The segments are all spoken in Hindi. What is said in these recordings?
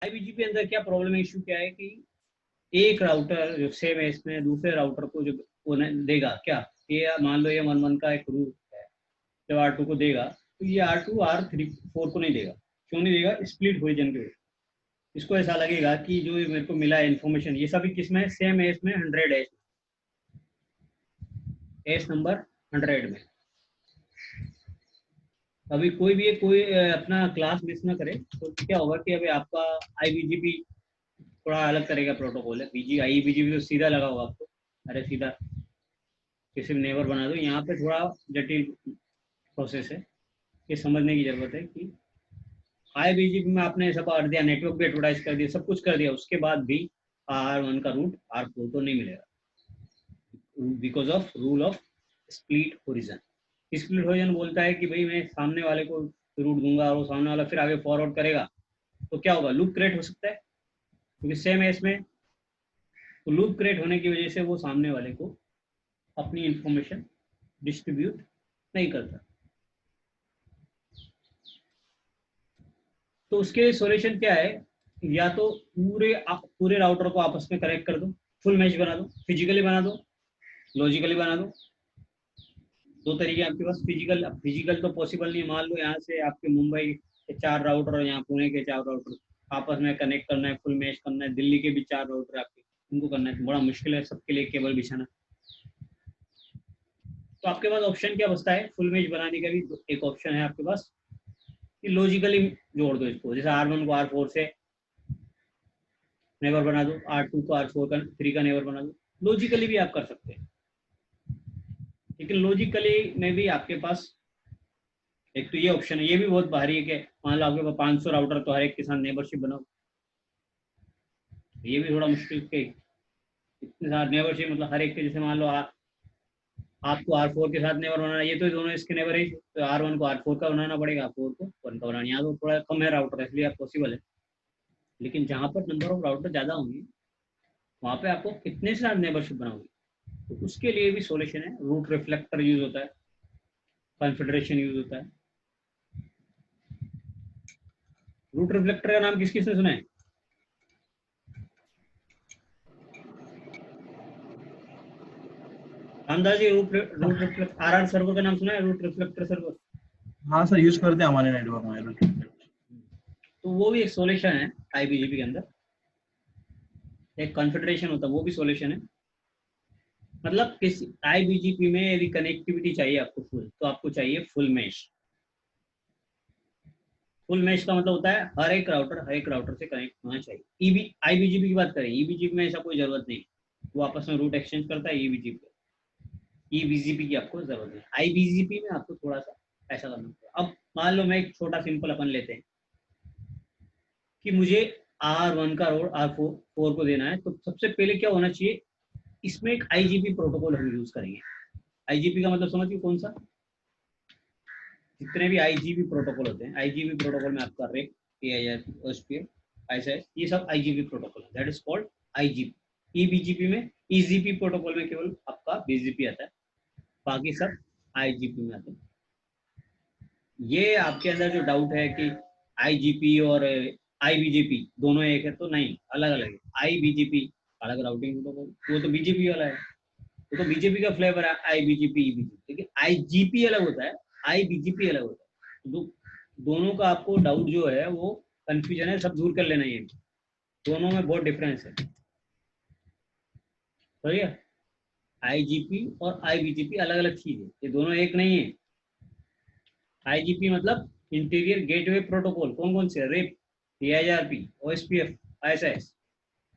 आईबीजीपी अंदर क्या प्रॉब्लम है, इशू क्या है कि एक राउटर जो सेम है इसमें दूसरे राउटर को जो वो देगा क्या, ये मान लो ये 1 1 का एक रूट है, जब R2 को देगा तो ये R2 R3 4 को नहीं देगा। क्यों नहीं देगा? स्प्लिट ओरिजिन के वजह से। इसको ऐसा लगेगा कि जो मेरे को मिला है इन्फॉर्मेशन ये सभी किसमें, सेम एस में 100 एस नंबर 100 में। अभी कोई भी कोई अपना क्लास मिस ना करे तो क्या होगा कि अभी आपका आईबीजीपी थोड़ा अलग तरह का प्रोटोकॉल है। बीजी आईबीजीपी तो सीधा लगा होगा आपको, अरे सीधा किसी भी नेबर बना दो। यहाँ पे थोड़ा जटिल प्रोसेस है, ये समझने की जरूरत है कि आईबीजीपी में आपने सब कर दिया, नेटवर्क भी एडवर्टाइज कर दिया, सब कुछ कर दिया, उसके बाद भी R1 का रूट R4 को नहीं मिलेगा because of rule of split origin. Split origin बोलता है कि भाई मैं सामने वाले को रूट दूंगा और वो सामने वाला फिर आगे फॉरवर्ड करेगा, तो क्या होगा, लूप क्रिएट हो सकता है क्योंकि सेम है इसमें। तो लूप क्रिएट होने की वजह से वो सामने वाले को अपनी इंफॉर्मेशन डिस्ट्रीब्यूट नहीं करता। तो उसके सॉल्यूशन क्या है, या तो पूरे राउटर को आपस में कनेक्ट कर दो, फुल मैश बना दो, फिजिकली बना दो, लॉजिकली बना दो। दो तरीके आपके पास। फिजिकल तो पॉसिबल नहीं। मान लो यहाँ से आपके मुंबई के 4 राउटर और यहाँ पुणे के 4 राउटर आपस में कनेक्ट करना है, फुल मैच करना है, दिल्ली के भी 4 राउटर आपके, उनको करना है, बड़ा मुश्किल है सबके लिए केबल बिछाना। तो आपके पास ऑप्शन क्या बचता है, फुल मैच बनाने का भी एक ऑप्शन है आपके पास कि लॉजिकली जोड़ दो इसको, जैसे R1 को R4 से नेबर बना दो, R2 को R4 का 3 का नेबर बना दो। लॉजिकली भी आप कर सकते हैं, लेकिन लॉजिकली में भी आपके पास एक तो ये ऑप्शन है, ये भी बहुत भारी है कि मान लो आपके पास 500 राउटर तो हर एक के साथ नेबरशिप बनाओ, ये भी थोड़ा मुश्किल के। इतने सारे नेबरशिप मतलब हर एक के, जैसे मान लो आपको R4 के साथ नेबर बनाना, ये तो दोनों इसके नेबर ही, तो R1 को R4 का बनाना पड़ेगा, R4 को 1 का बनाना। यहाँ तो थोड़ा कम है राउटर इसलिए आप पॉसिबल है, लेकिन जहाँ पर नंबर ऑफ राउटर ज़्यादा होंगे वहाँ पे आपको कितने साथ नेबरशिप बनाओगे, तो उसके लिए भी सोल्यूशन है। रूट रिफ्लेक्टर यूज होता है, कॉन्फ़िगरेशन यूज होता है। रूट रिफ्लेक्टर का नाम किस किसने सुना है? Ramdas ji, root reflector RR server का नाम सुना है, रूट रिफ्लेक्टर सर्वर? हाँ सर, यूज करते हैं हमारे नेटवर्क में। तो वो भी एक सॉल्यूशन है आईबीजीपी के अंदर, एक कॉन्फ़िगरेशन होता है, वो भी सॉल्यूशन है। मतलब किसी आईबीजीपी में यदि कनेक्टिविटी चाहिए आपको फुल, तो आपको चाहिए फुल मैश। फुल मैश का मतलब होता है हर एक राउटर से कनेक्ट होना चाहिए। ईबी आईबीजीपी की बात करें, ईबीजीपी में ऐसा कोई जरूरत नहीं, वो आपस में रूट एक्सचेंज करता है। ईबीजीपी की आपको जरूरत है। आईबीजीपी में आपको थोड़ा सा ऐसा करना पड़ेगा। अब मान लो मैं एक छोटा सिंपल अपन लेते हैं कि मुझे R1 का रोड R4 को देना है, तो सबसे पहले क्या होना चाहिए, इसमें एक आईजीपी प्रोटोकॉल हम यूज करेंगे। आईजीपी का मतलब समझिए कौन सा, जितने भी आईजीपी प्रोटोकॉल होते हैं, आईजीपी प्रोटोकॉल में आपका रेक, एआईआर, ओएसपीएफ, आईएसआई, ये सब आईजीपी प्रोटोकॉल है, दैट इज कॉल्ड आईजीपी। ईबीजीपी में, ईजीपी प्रोटोकॉल में केवल आपका बीजीपी आता है, बाकी सब आईजीपी में आते हैं। ये आपके अंदर जो डाउट है कि आईजीपी और आईबीजीपी दोनों एक है, तो नहीं, अलग अलग है। आईबीजीपी अलग राउटिंग प्रोटोकॉल, वो तो बीजेपी वाला है, वो तो बीजेपी का फ्लेवर है आईबीजीपी ईबीजीपी, लेकिन आईजीपी अलग होता है, आईबीजीपी अलग होता है। दोनों का आपको डाउट जो है वो कंफ्यूजन है, सब दूर कर लेना। ये दोनों में बहुत डिफरेंस है, समझिए। आईजीपी और आईबीजीपी अलग अलग चीज है, ये दोनों एक नहीं है। आईजीपी मतलब इंटीरियर गेटवे प्रोटोकॉल, कौन कौन से, रेप, एआईआरपी, ओएसपीएफ, आईएसएस।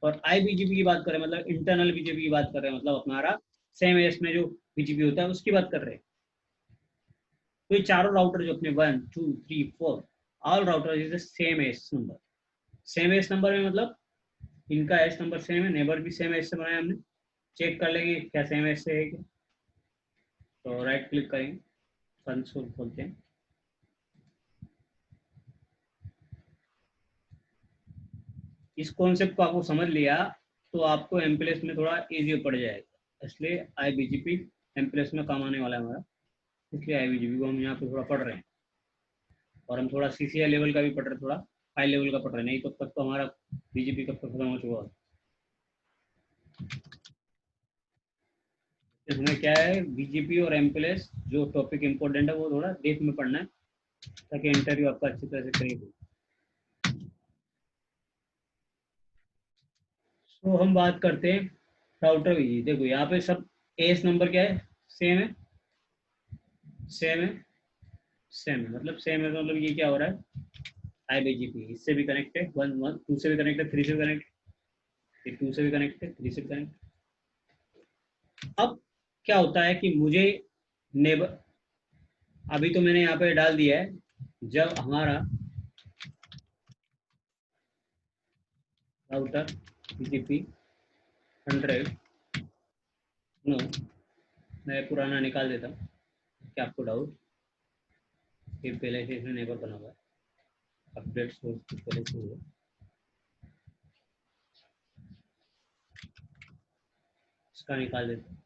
और आईबीजीपी की बात करें मतलब इंटरनल बीजेपी की बात कर रहे हैं, मतलब हमारा सेम एस में जो बीजीपी होता है उसकी बात कर रहे हैं। तो ये चारों राउटर जो अपने 1 2 3 4 all router is the same S number. Same S number में मतलब इनका एस नंबर सेम है, नेबर भी सेम एस से बनाया हमने। चेक कर लेंगे क्या सेम एस से है क्या, तो राइट क्लिक करेंगे, कंसोल खोलते हैं। इस कॉन्सेप्ट को आपको समझ लिया तो आपको एमप्लेस में थोड़ा इजी पड़ जाएगा, इसलिए आईबीजीपी एमप्लेस में काम आने वाला है हमारा, इसलिए आईबीजीपी को हम यहाँ पे थोड़ा पढ़ रहे हैं। और हम थोड़ा सीसीआई लेवल का भी पढ़ रहे हैं थोड़ा, हाई लेवल का पढ़ रहे हैं, नहीं तो तब तो हमारा बीजेपी कब तक खत्म हो चुका होता। तो हमें क्या है, बीजेपी और एमपीएस जो टॉपिक इंपॉर्टेंट है वो थोड़ा डेप में पढ़ना है, ताकि इंटरव्यू आपका अच्छी तरह से करें। तो हम बात करते हैं राउटर वीजी। देखो यहाँ पे सब एस नंबर क्या है, सेम है, सेम है, सेम है, मतलब सेम है, मतलब ये क्या हो रहा है, आई बीजीपी इससे भी कनेक्ट है, वन वन टू से भी कनेक्ट है, थ्री से भी कनेक्ट है, टू से भी कनेक्ट है, थ्री से भी कनेक्ट। अब क्या होता है कि मुझे नेबर, अभी तो मैंने यहाँ पे डाल दिया है, जब हमारा राउटर बीजीपी 100, नो, मैं पुराना निकाल देता हूँ, क्या आपको डाउट, ये पहले से इसमें नेबर बना हुआ है, अपडेट सोर्स पहले से हुआ, इसका निकाल देता हूँ।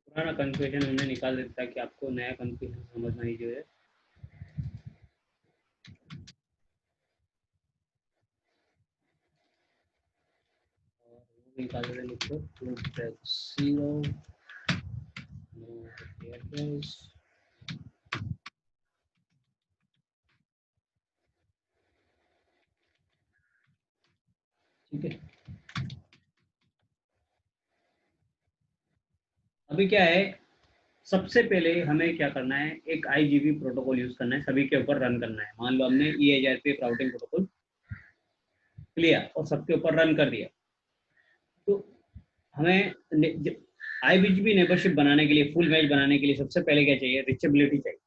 पुराना कंफ्यूजन हमने निकाल देता है कि आपको नया कंफ्यूजन समझना ही जो है। और वो निकाल देते हैं, लिखो जीरो, एड्रेस, ठीक है। अभी क्या है, सबसे पहले हमें क्या करना है, एक आईजीबी प्रोटोकॉल यूज करना है, सभी के ऊपर रन करना है। मान लो हमने EIGRP राउटिंग प्रोटोकॉल लिया और सबके ऊपर रन कर दिया, तो हमें आईबीजीपी नेबरशिप बनाने के लिए, फुल मैच बनाने के लिए सबसे पहले क्या चाहिए, रिचेबिलिटी चाहिए।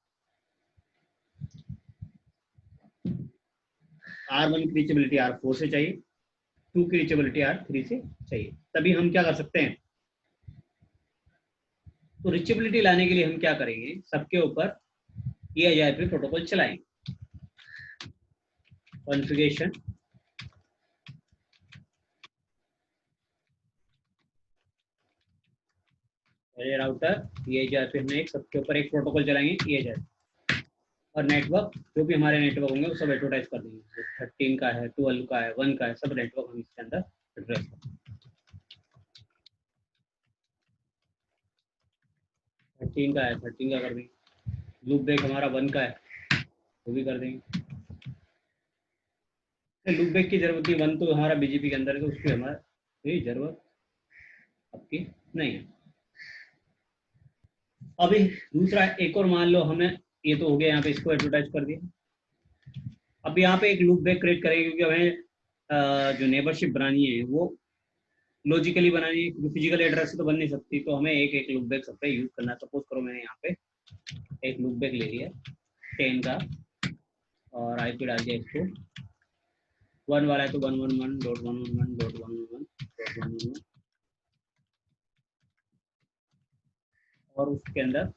R1 की रिचेबिलिटी R4 से चाहिए, 2 की रिचेबिलिटी R3 से चाहिए, तभी हम क्या कर सकते हैं। तो रिचेबिलिटी लाने के लिए हम क्या करेंगे, सबके ऊपर EIGRP प्रोटोकॉल चलाएंगे। कॉन्फ़िगरेशन, पहले राउटर EIGRP, हमने एक सबके ऊपर एक प्रोटोकॉल चलाएंगे EIGRP, और नेटवर्क जो भी हमारे नेटवर्क होंगे वो सब एडवर्टाइज कर देंगे, 13 का है, 12 का है, 1 का है, सब नेटवर्क हम इसके अंदर एड्रेस कर देंगे। 13 का है, 13 का कर देंगे। लूप बैक हमारा 1 का है, वो भी कर देंगे। लूप बैक की जरूरत नहीं, 1 तो हमारा बीजीपी के अंदर है, तो उसकी हमारा कोई जरूरत आपकी नहीं है। अभी दूसरा एक और मान लो हमें, ये तो हो गया यहाँ पे, इसको एडवर्टाइज कर दिया। अब यहाँ पे एक लूप बैक क्रिएट करेंगे, क्योंकि हमें जो नेबरशिप बनानी है वो लॉजिकली बनानी है, क्योंकि फिजिकल एड्रेस से तो बन नहीं सकती, तो हमें एक एक लूप बैक सबका यूज करना है। सपोज करो मैंने यहाँ पे एक लूप बैक ले लिया 10 का, और आईपी डाल दिया इसको, 1 वाला है तो 111.111.111.111, और उसके अंदर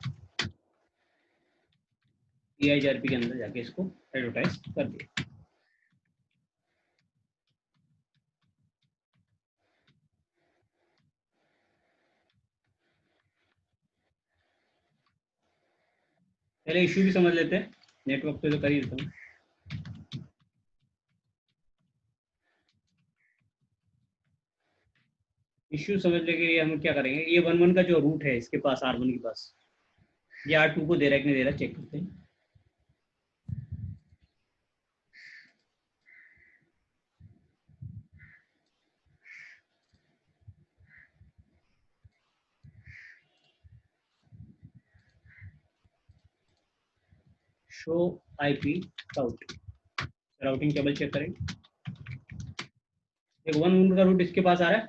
EIGRP के अंदर जाके इसको एडवर्टाइज कर दिया। पहले इशू भी समझ लेते हैं, नेटवर्क पे तो कर ही देता हूँ। इश्यू समझने के लिए हम क्या करेंगे, ये 1 1 का जो रूट है इसके पास, R1 के पास, ये R2 को दे रहा है कि नहीं दे रहा, चेक करते हैं। Show IP routing, routing table check करेंगे। एक 1 1 का रूट इसके पास आ रहा है,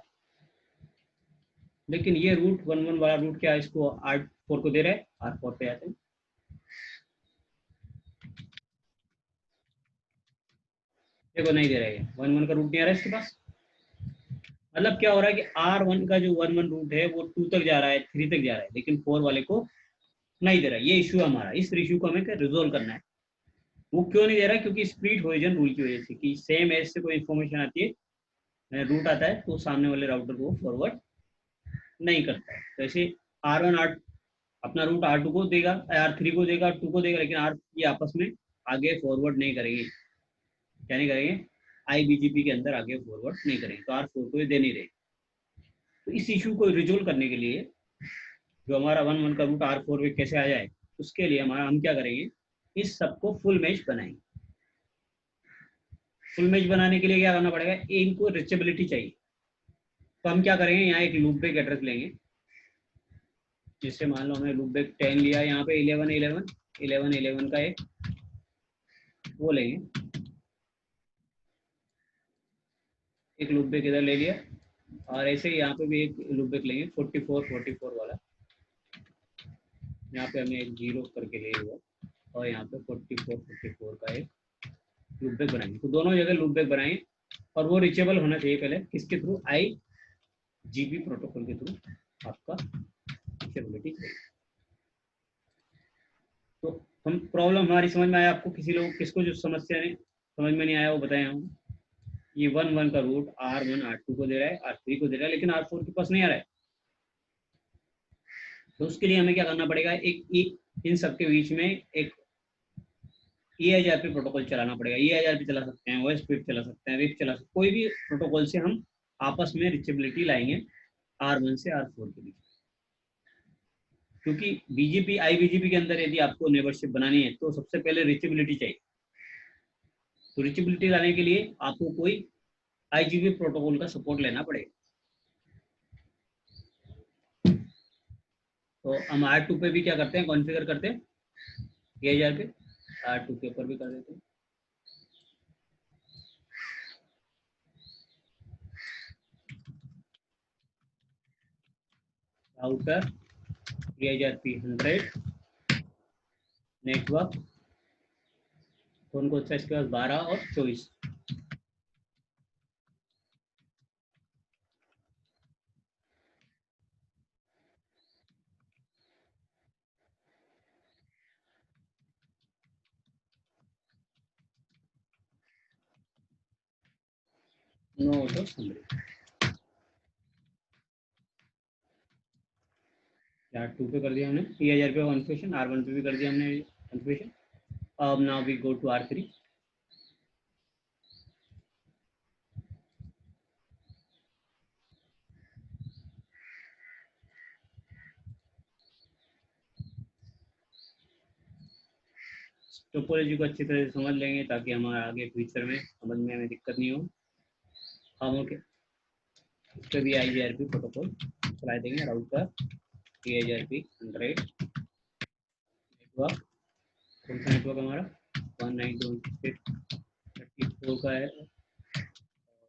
लेकिन ये रूट 1 1 वाला रूट क्या है, इसको R4 को दे रहा है। R4 पे आते हैं, देखो नहीं दे रहा है, 1 1 का रूट नहीं आ रहा है इसके पास। मतलब क्या हो रहा है कि R1 का जो 1 1 रूट है वो 2 तक जा रहा है, 3 तक जा रहा है, लेकिन 4 वाले को नहीं दे रहा है। ये इशू हमारा, इस इशू को हमें रिजोल्व करना है। वो क्यों नहीं दे रहा है? क्योंकि स्प्लिट होइजन रूल की वजह से, कि सेम एज से कोई इन्फॉर्मेशन आती है, रूट आता है, तो सामने वाले राउटर को फॉरवर्ड नहीं करता है। तो ऐसे R1 R अपना रूट R2 को देगा, R3 को देगा, 2 को देगा, लेकिन R ये आपस में आगे फॉरवर्ड नहीं करेंगे। क्या नहीं करेंगे? IBGP के अंदर आगे फॉरवर्ड नहीं करेंगे, तो R4 को ये दे नहीं रहे। तो इस इशू को रिजोल्व करने के लिए, जो हमारा 1 1 का रूट R4 में कैसे आ जाए, उसके लिए हम क्या करेंगे, इस सबको फुल मैच बनाएंगे। फुल मैच बनाने के लिए क्या करना पड़ेगा, इनको रिचेबिलिटी चाहिए। तो हम क्या करेंगे, यहाँ एक लूप बैक एड्रेस लेंगे, जिससे मान लो हमने लूप बैक 10 लिया, यहाँ पे 11 11 11 11 का एक वो लेंगे, एक लूप बैक इधर ले लिया, और ऐसे ही यहाँ पे भी एक लूप बैक लेंगे 44 44 वाला, यहाँ पे हमने एक 0 करके ले हुआ, और यहाँ पे 44 44 का एक लूप बैक बनाएंगे। तो दोनों जगह लूप बैक बनाएंगे, और वो रिचेबल होना चाहिए पहले, किसके थ्रू, IGP प्रोटोकॉल के थ्रू आपका रिचेबिलिटी चाहिए। तो हम प्रॉब्लम हमारी समझ में आया आपको? किसी लोग किसको जो समस्या ने समझ में नहीं आया वो बताएं हम। ये 1 1 का रूट R1 R2 को दे रहा है, R3 को दे रहा है, लेकिन R4 के पास नहीं आ रहा है। तो उसके लिए हमें क्या करना पड़ेगा, एक इन सबके बीच में एक EIGRP प्रोटोकॉल चलाना पड़ेगा। EIGRP चला सकते हैं, OSPF चला सकते हैं, WIP चला सकते हैं, कोई भी प्रोटोकॉल से हम आपस में रिचेबिलिटी लाएंगे R1 से R4 के बीच। क्योंकि BGP IBGP के अंदर यदि आपको नेबरशिप बनानी है, तो सबसे पहले रिचेबिलिटी चाहिए। तो रिचेबिलिटी लाने के लिए आपको कोई IGP प्रोटोकॉल का सपोर्ट लेना पड़ेगा। तो हम R2 पे भी क्या करते हैं, कॉन्फ़िगर करते हैं, EIGRP R2 के ऊपर भी कर देते हैं। राउटर EIGRP 100 नेटवर्क कौन कौन सा इसके पास, 12 और 24। No auto summary. R2 पे कर दिया हमने EIGRP कॉन्फ़िगरेशन, R1 पे भी कर दिया हमने कॉन्फ़िगरेशन। अब now we go to R3। Topology को अच्छी तरह से समझ लेंगे, ताकि हमारा आगे फ्यूचर में समझ में हमें दिक्कत नहीं हो। हम ओके, इस पर भी IGRP प्रोटोकॉल चला देंगे। राउटर EIGRP 100 नेटवर्क, कौन सा नेटवर्क हमारा 192.168.34 का है,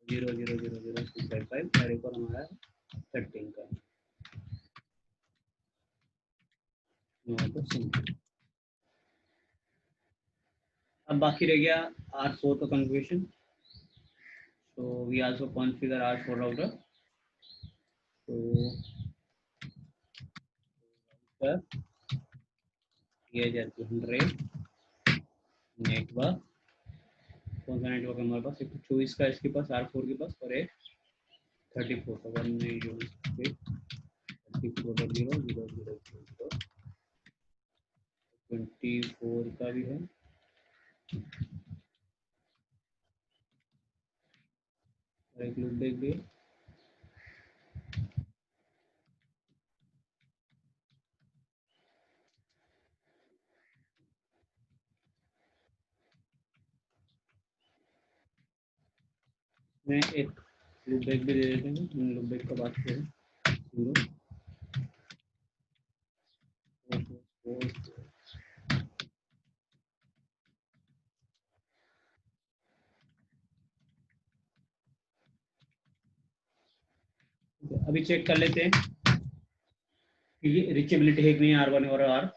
0000255, और एक और हमारा 13 का। अब बाकी रह गया R4 का configuration. So we also configure R4 router. So router EIGRP 100 network, कौन सा नेटवर्क है हमारे पास, एक 24 का इसके पास R4 के पास, और एक 34 का 192.168.0.0.0.0.24 का भी है, और एक लूप बैक भी है। मैं एक लूप बैक भी दे देते हैं, इन लूप बैक का बात करें 0 4 4 4 अभी चेक कर लेते हैं कि रिचेबिलिटी है कि नहीं R1 और R।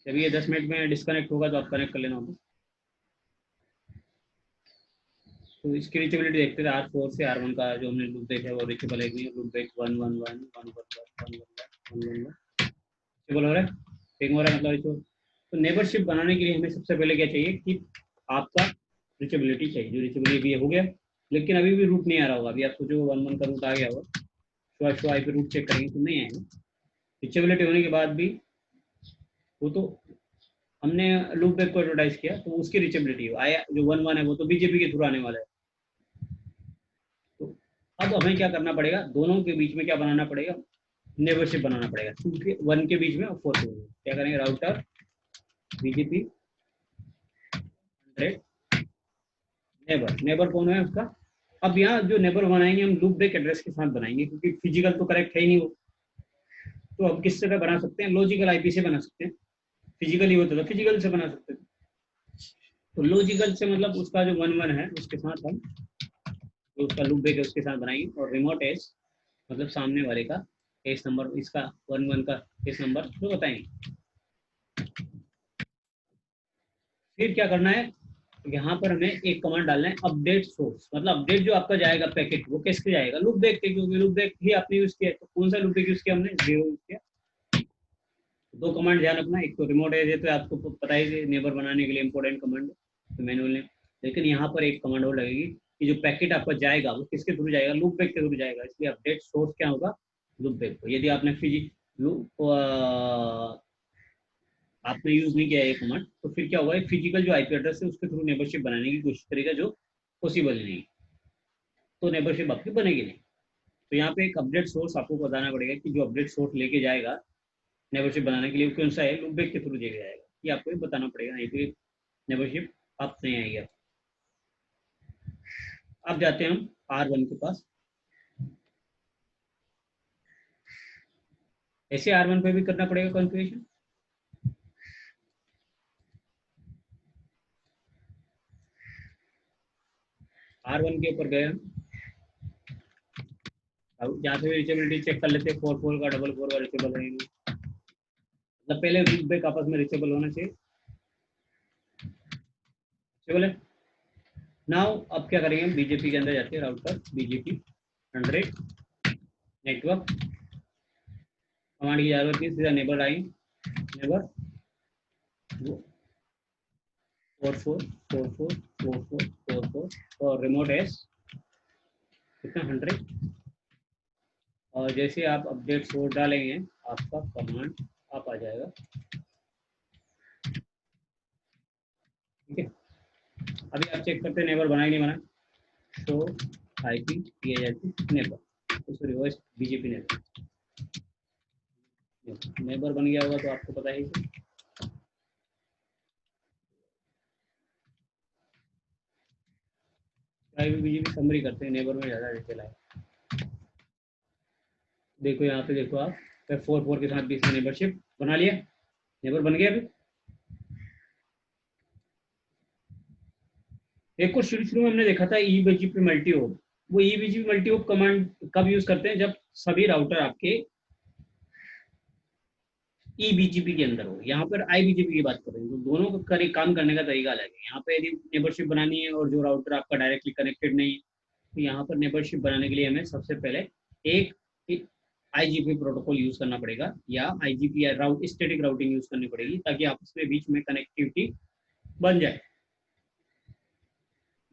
जब ये 10 मिनट में डिस्कनेक्ट होगा तो आप कनेक्ट कर लेना होगा। तो इसकी रिचेबिलिटी देखते थे R4 से R1 का जो हमने लूप देखा है वो रिचेबल है कि नहीं। लूप देख 1 1 1 1 1 1 1 1 रिचेबल हो रहा है, पिंग हो रहा है मतलब इसको। तो नेबरशिप बनाने के लिए हमें सबसे पहले क्या चाहिए कि आपका रिचेबिलिटी चाहिए। जो रिचेबिलिटी हो गया, लेकिन अभी भी रूट नहीं आ रहा होगा। अभी आप सोचो 1 1 का रूट आ गया होगा, शो आई पे रूट चेक करेंगे तो नहीं आएगा। रिचेबिलिटी होने के बाद भी वो तो हमने लूप बैक को एडवर्टाइज किया तो उसकी रिचेबिलिटी आया, जो 1 1 है वो तो बीजेपी के थ्रू आने वाला है। तो अब हमें क्या करना पड़ेगा, दोनों के बीच में क्या बनाना पड़ेगा, नेबरशिप बनाना पड़ेगा। 2 के 1 के बीच में और 4 के बीच में क्या करेंगे, राउटर बीजेपी 100 नेबर। नेबर कौन है उसका, अब यहाँ जो नेबर बनाएंगे हम लूप बैक एड्रेस के साथ बनाएंगे, क्योंकि फिजिकल तो करेक्ट है ही नहीं वो। तो अब किससे का बना सकते हैं, लॉजिकल आईपी से बना सकते हैं। फिजिकली होता था फिजिकल से बना सकते थे, तो लॉजिकल से मतलब उसका जो 1 1 है उसके साथ हम जो उसका लूप बैक है उसके साथ बनाएंगे। और रिमोट एज मतलब सामने वाले का केस नंबर, इसका 1 1 का केस नंबर तो बताएंगे। फिर क्या करना है, यहाँ पर हमें एक कमांड डालना है अपडेट सोर्स। मतलब अपडेट जो आपका जाएगा पैकेट वो किसके जाएगा, लूप बैक के, क्योंकि लूप बैक ही आपने यूज किया है। तो कौन सा लूप बैक यूज किया हमने, 0 यूज किया। दो कमांड ध्यान रखना, एक तो रिमोट एज है तो आपको पता ही नेबर बनाने के लिए इंपॉर्टेंट कमांड तो मैनुअल ने। लेकिन यहाँ पर एक कमांड और लगेगी कि जो पैकेट आपका जाएगा वो किसके थ्रू जाएगा, लूप बैक के थ्रू जाएगा। इसलिए अपडेट सोर्स क्या होगा, लूप बैक को। यदि आपने लूप आपने यूज नहीं किया है कमांड तो फिर क्या होगा, फिजिकल जो आईपी एड्रेस है उसके थ्रू नेबरशिप बनाने की कोशिश करेगा, जो पॉसिबल ही नहीं, तो नेबरशिप आपकी बनेगी नहीं। तो यहाँ पे एक अपडेट सोर्स आपको बताना पड़ेगा कि जो अपडेट सोर्स लेके जाएगा नेबरशिप बनाने के लिए कौन सा है, लूप बैक के थ्रू लेके जाएगा, ये आपको ये बताना पड़ेगा, नहीं तो नेबरशिप आप नहीं आएगी। अब जाते हैं हम R1 के पास। ऐसे R1 पे भी करना पड़ेगा कॉन्फ़िगरेशन। R1 के ऊपर गए हम, अब यहाँ से रिचेबिलिटी चेक कर लेते हैं। 4 4 का 4 4 का रिचेबल है, मतलब पहले लूप बैक आपस में रिचेबल होना चाहिए, रिचेबल है। नाउ अब क्या करेंगे, हम बीजेपी के अंदर जाते हैं, राउटर बीजेपी 100 नेटवर्क कमांड की जरूरत नहीं, सीधा नेबर लाइन नेबर 4 4 4 4 4 4 4 4 और रिमोट एस कितना 100। और जैसे आप अपडेट सोर्स डालेंगे आपका कमांड आप आ जाएगा, ठीक है। अभी आप चेक करते हैं नेबर बना ही नहीं बना, तो आईपी दिया जाती नेबर, तो सॉरी वॉइस बीजेपी नेबर बन गया होगा तो आपको पता ही है। बीजेपी समरी करते हैं, नेबर में ज़्यादा डिटेल है। देखो यहाँ पे देखो आप 4 4 के साथ भी इसमें नेबरशिप बना लिया, नेबर बन गया। अभी एक और शुरू में हमने देखा था ईबीजीपी मल्टी होप। वो ईबीजीपी मल्टी होप कमांड कब यूज करते हैं, जब सभी राउटर आपके ईबीजीपी के अंदर हो। यहाँ पर आईबीजीपी की बात कर रहे हैं, तो दोनों का काम करने का तरीका अलग है। यहाँ पे यदि नेबरशिप बनानी है और जो राउटर आपका डायरेक्टली कनेक्टेड नहीं है, तो यहाँ पर नेबरशिप बनाने के लिए हमें सबसे पहले एक आईजीपी प्रोटोकॉल यूज करना पड़ेगा, या आईजीपी राउट स्टैटिक राउटिंग यूज करनी पड़ेगी, ताकि आपस में बीच में कनेक्टिविटी बन जाए।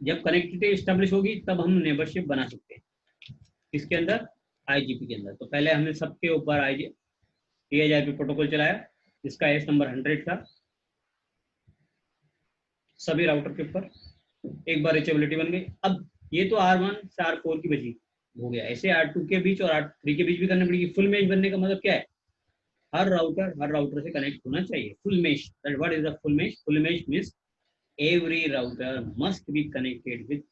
जब कनेक्टिविटी स्टेब्लिश होगी तब हम नेबरशिप बना सकते हैं, इसके अंदर आईजीपी के अंदर। तो पहले हमने सबके ऊपर टीएचआईपी प्रोटोकॉल चलाया, जिसका एस नंबर 100 था, सभी राउटर के ऊपर एक बार रिचेबिलिटी बन गई। अब ये तो R1 से R4 की बची हो गया, ऐसे R2 के बीच और R3 के बीच भी करनी पड़ेगी। फुल मेश बनने का मतलब क्या है, हर राउटर से कनेक्ट होना चाहिए। Full mesh, what is the full mesh, full mesh means every router must be connected with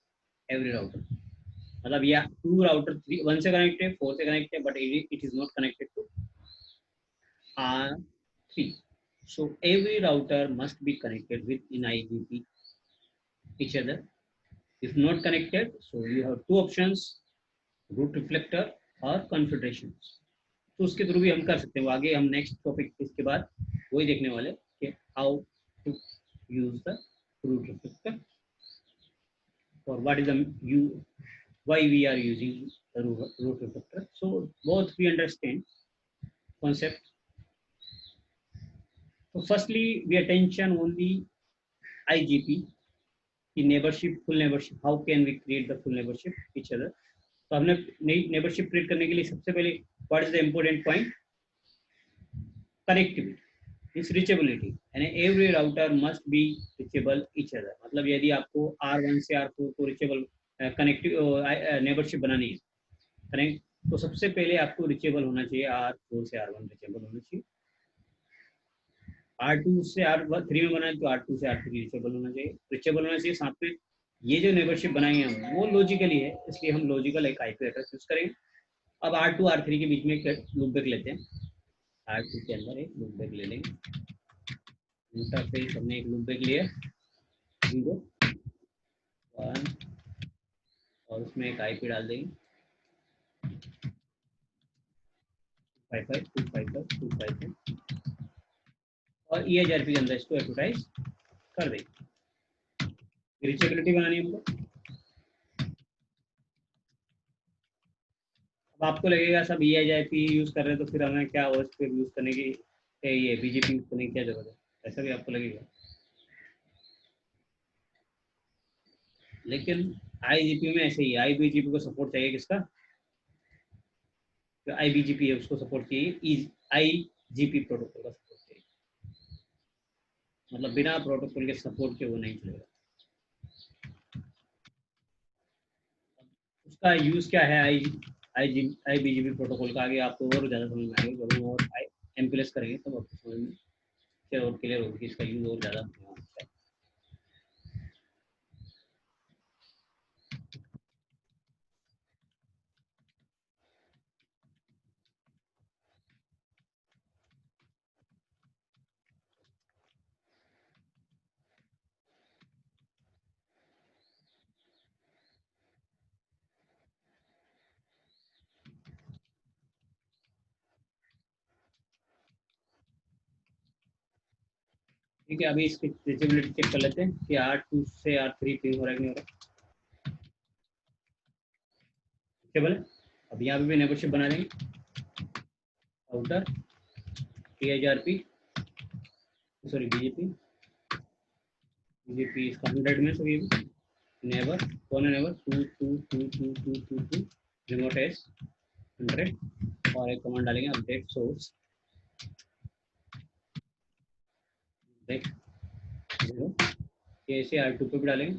every router. मतलब या 2 राउटर 1 से कनेक्ट है, 4 से कनेक्ट है, but it is not connected to R3. So every router must be connected with in IGP each other. If not connected, so you have two options, root reflector और configurations. तो उसके थ्रू भी हम कर सकते हैं. वो आगे हम नेक्स्ट टॉपिक इसके बाद वही देखने वाले कि how to use the root reflector or what is the why we are using the root reflector. So both we understand concept. So firstly we attention on the IGP, the neighborship, full neighborship. How can we create the full neighborship each other? तो हमने neighborship create करने के लिए सबसे पहले what is the important point? Connectivity. It's reachability. And every router must be reachable each other. मतलब यदि आपको R1 से R4 को reachable connective neighborship बनानी है, कनेक्ट, तो सबसे पहले आपको रिचेबल होना चाहिए, R4 से R1 रिचेबल होना चाहिए, R2 से R3 में बनाए तो R2 से R3 रिचेबल होना चाहिए, रिचेबल होना चाहिए. साथ में ये जो नेबरशिप बनाई है हम वो लॉजिकली है, इसलिए हम लॉजिकल एक आईपी एड्रेस यूज करेंगे. अब R2 R3 के बीच में एक लूप बैक लेते हैं. R2 के अंदर एक लूप बैक ले लेंगे. इंटरफेस हमने एक लूप बैक लिया 0 1 और उसमें एक आईपी डाल देंगे 255 और EIGRP के अंदर इसको एडवर्टाइज कर देंगे. रीचेबिलिटी बनानी है हमको. अब आपको लगेगा सब EIGRP यूज कर रहे हैं तो फिर हमें क्या OS पे यूज करने की, ये BGP यूज करने की क्या जरूरत है, ऐसा भी आपको लगेगा. लेकिन IGP में ऐसे ही IBGP को सपोर्ट चाहिए. किसका? जो IBGP है उसको सपोर्ट चाहिए, IGP प्रोटोकॉल का सपोर्ट चाहिए. मतलब बिना प्रोटोकॉल के सपोर्ट के वो नहीं चलेगा. उसका यूज क्या है IBGP प्रोटोकॉल का, आगे आपको और ज़्यादा समझ में आएगा. जब हम और MPLS करेंगे तब आपको समझ में और क्लियर होगी कि इसका यूज और ज़्यादा होगा. ठीक है, अभी इसकी रीचेबिलिटी चेक कर लेते हैं कि R2 से R3 पिंग हो रहा है कि नहीं हो रहा. रीचेबल है. अब यहाँ पे भी नेबरशिप बना देंगे. राउटर EIGRP सॉरी BGP इसका 100 में. तो ये भी नेबर कौन है, नेबर 2 रिमोट एस 100 और एक कमांड डालेंगे अपडेट सोर्स देख 0. ये ऐसे R2 पे भी डालेंगे.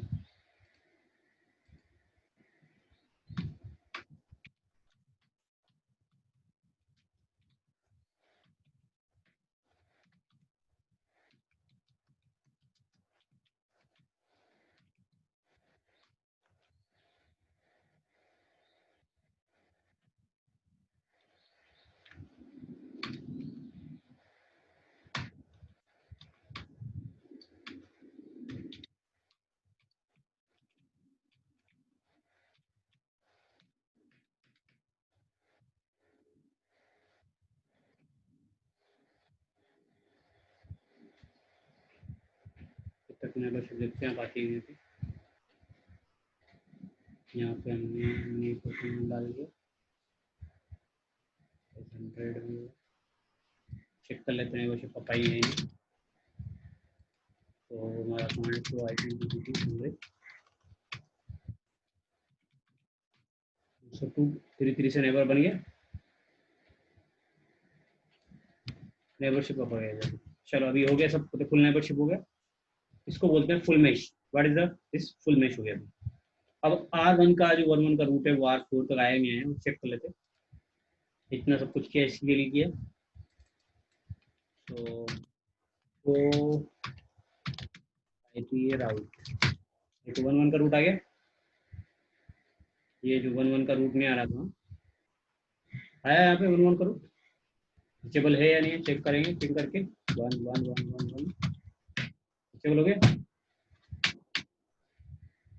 तक नेबरशिप देखते हैं बाकी पे. यहाँ पे हमने डाल दिया 100 में. चेक कर लेते हैं नेबरशिप का पाई है. तो हमारा कमांड को IPv6 100 233 से नेबर बन गया. नेबरशिप का पड़ गया. चलो अभी हो गया सब, तो फुल नेबरशिप हो गया. इसको बोलते हैं full mesh. What is the this full mesh हो गया. अब R1 का जो 11 का रूट है वो R4 तक आया नहीं है, वो चेक कर लेते हैं. इतना सब कुछ किया इसके लिए किया. तो IP राउट ये तो 11 का रूट आ गया. ये जो 11 का रूट नहीं आ रहा था, आया यहाँ पे 11 का रूट. रीचेबल है या नहीं चेक करेंगे. पिंग करके 1 1 1 1 1 रीचेबल हो गया.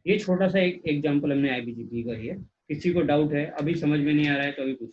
ये छोटा सा एक एग्जांपल हमने आईबीजीपी का ही है। किसी को डाउट है, अभी समझ में नहीं आ रहा है तो अभी पूछो।